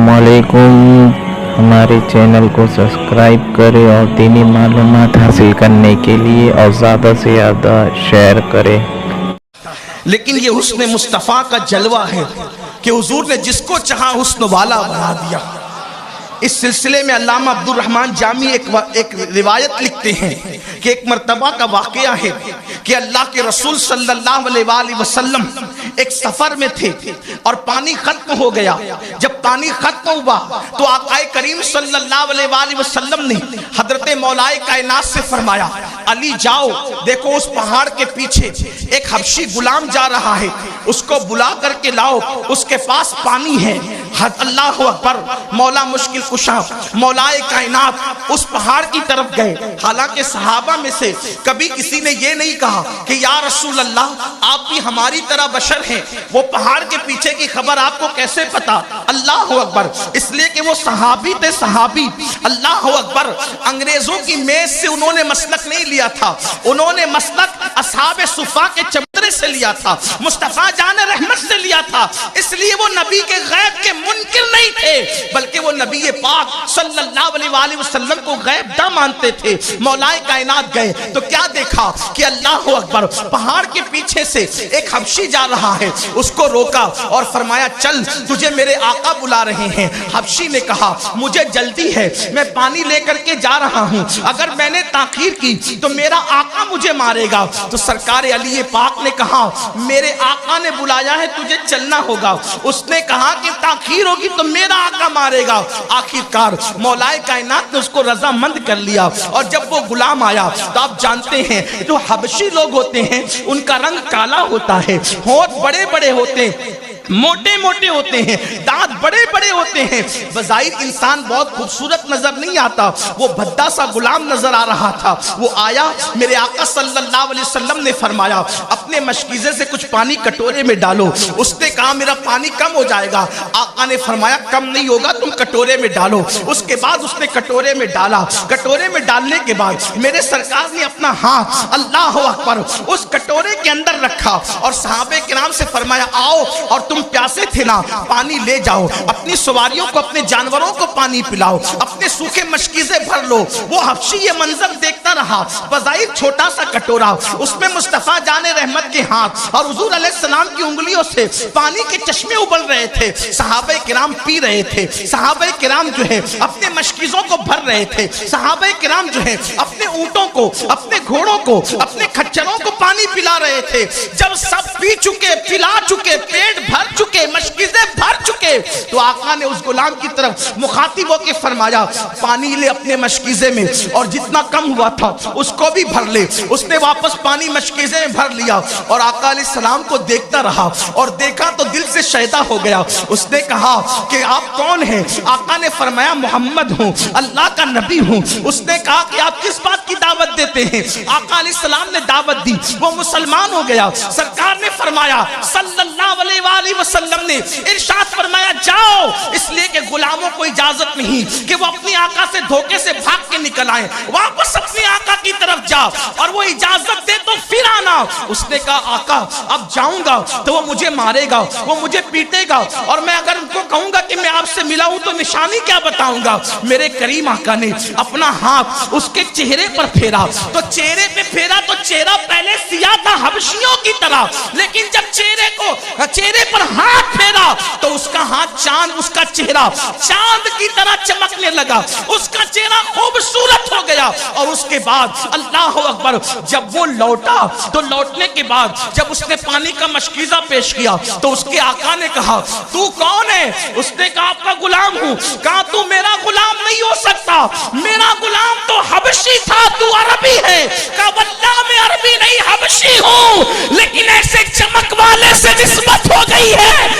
अस्सलाम वालेकुम। हमारे चैनल को सब्सक्राइब करें और दीनी मालूमात हासिल करने के लिए और ज़्यादा से ज़्यादा शेयर करें। लेकिन ये हुस्न मुस्तफ़ा का जलवा है कि हुजूर ने जिसको चाहा हुस्न वाला बना दिया। इस सिलसिले में अल्लामा अब्दुल रहमान जामी एक रिवायत लिखते हैं कि एक मर्तबा का वाक़या है कि अल्लाह के रसूल सल्लल्लाहु अलैहि वसल्लम एक सफर में थे और पानी खत्म हो गया। जब पानी खत्म हुआ तो आकाए करीम सल्लल्लाहु अलैहि वसल्लम ने हजरत मौलाए कायनात से फरमाया, अली जाओ, देखो उस पहाड़ के पीछे एक हबशी गुलाम जा रहा है, उसको बुला करके लाओ, उसके पास पानी है। अल्लाह अकबर। मौला मुश्किल कुशा मौलाए कायनात उस पहाड़ की तरफ गए। हालांकि सहाबा में से कभी किसी ने ये नहीं कहा कि या रसूल अल्लाह, आप भी हमारी तरह बशर हैं, वो पहाड़ के पीछे की खबर आपको कैसे पता? अल्लाह अकबर। इसलिए कि वो सहाबी थे, सहाबी। अल्लाह अकबर। अंग्रेजों की मेज से उन्होंने मसलक नहीं लिया था, उन्होंने मसलक अस्हाबे सुफा के चबूतरे से लिया था, मुस्तफा जान रहमत से लिया था। इसलिए वो नबी के गैब के मुनकिर नहीं थे, बल्कि वो नबी पाक सल्लल्लाहु अलैहि वसल्लम को गैब ना मानते थे। मौलाए कायनात गए तो क्या देखा कि अल्लाह अकबर, पहाड़ के पीछे से एक हबशी जा रहा है, उसको रोका और फरमाया, चल, तुझे मेरे आका बुला रहे हैं। हबशी ने कहा, मुझे जल्दी है, मैं पानी लेकर के जा रहा हूं, अगर मैंने ताखीर की तो मेरा आका मुझे मारेगा। तो सरकार अली पाक ने कहा, मेरे आका ने बुलाया है, तुझे चलना होगा। उसने कहा कि ताखीर होगी तो मेरा आका मारेगा। आखिरकार मौलाए कायनात ने उसको रजामंद कर लिया। और जब वो गुलाम आया तो आप जानते हैं जो हबशी लोग होते हैं उनका रंग काला होता है, होंठ बड़े बड़े होते हैं, मोटे मोटे होते हैं, दांत बड़े बड़े होते हैं। बज़ाहिर इंसान बहुत खूबसूरत नजर नहीं आता, वो भद्दा सा गुलाम नजर आ रहा था। वो आया, मेरे आका सल्लल्लाहु अलैहि वसल्लम ने फरमाया, अपने मशकीज़े से कुछ पानी कटोरे में डालो। उसने कहा, मेरा पानी कम हो जाएगा। आका ने फरमाया, कम नहीं होगा, तुम कटोरे में डालो। उसके बाद उसने कटोरे में डाला। कटोरे में डालने के बाद मेरे सरकार ने अपना हाथ अल्लाह अकबर उस कटोरे के अंदर रखा और सहाबे किराम से फरमाया, आओ और तुम प्यासे थे ना, पानी ले जाओ, अपनी सवारियों को, अपने जानवरों को पानी पिलाओ, अपने सूखे मशकीज़े भर लो। वो हबशी ये मंजर देखता रहा, बज़ाहिर छोटा सा कटोरा, उसमें मुस्तफा जाने रहमत के हाथ और हुजूर अलैहिस्सलाम की उंगलियों से पानी के चश्मे उबल रहे थे। सहाबे किराम पी रहे थे, सहाबे किराम जो है अपने मशकीज़ों को भर रहे थे, सहाबे किराम जो है अपने ऊंटों को, अपने घोड़ों को, अपने खच्चरों को पानी पिला रहे थे। जब सब पी चुके, पिला चुके, पेट भर चुके, मशकीज़े भर चुके, तो आका ने उस गुलाम की तरफ मुखातिब होकर फरमाया, पानी ले अपने मशकीज़े में और जितना कम हुआ था उसको भी भर ले। उसने वापस पानी मशकीज़े में भर लिया और आका अलैहिस्सलाम को देखता रहा और देखा तो दिल से शैदा हो गया। उसने कहा कि आप कौन हैं? आका ने फरमाया, मोहम्मद हूँ, अल्लाह का नबी हूँ। उसने कहा कि आप किस बात की दावत देते हैं? आका अलैहिस्सलाम ने दावत दी, वो मुसलमान हो गया। सरकार ने फरमाया सल्लल्लाहु अलैहि वसल्लम ने इरशाद फरमाया, जाओ, इसलिए कि गुलामों को इजाजत नहीं कि वो अपनी आका से धोखे से भाग के निकल आए, वापस अपने आका की तरफ जा और वो इजाजत दे तो फिर आना। उसने कहा, आका अब जाऊंगा तो वो मुझे मारेगा, वो मुझे पीटेगा, और मैं अगर उनको कहूंगा कि मैं आपसे मिला हूं तो निशानी क्या बताऊंगा? मेरे करीम आका ने अपना हाथ उसके चेहरे पर फेरा, तो चेहरे पे फेरा तो चेहरा पहले सिया था हबशियों की तरह, लेकिन जब चेहरे पर हाथ फेरा तो उसका हाथ चांद, उसका चेहरा चांद की तरह चमकने लगा, उसका चेहरा खूबसूरत हो गया। और उसके बाद अल्लाह अकबर, जब वो लौटा तो लौटने के बाद जब उसने पानी का मशकीज़ा पेश किया तो उसके आका ने कहा, तू कौन है? उसने कहा, आपका गुलाम हूं। कहा, तू मेरा गुलाम नहीं हो सकता, मेरा गुलाम तो हबशी था, तू अरबी है। कहा, वल्लाह मैं अरबी नहीं हबशी हूं, लेकिन ऐसे चमक वाले से निस्बत हो गई है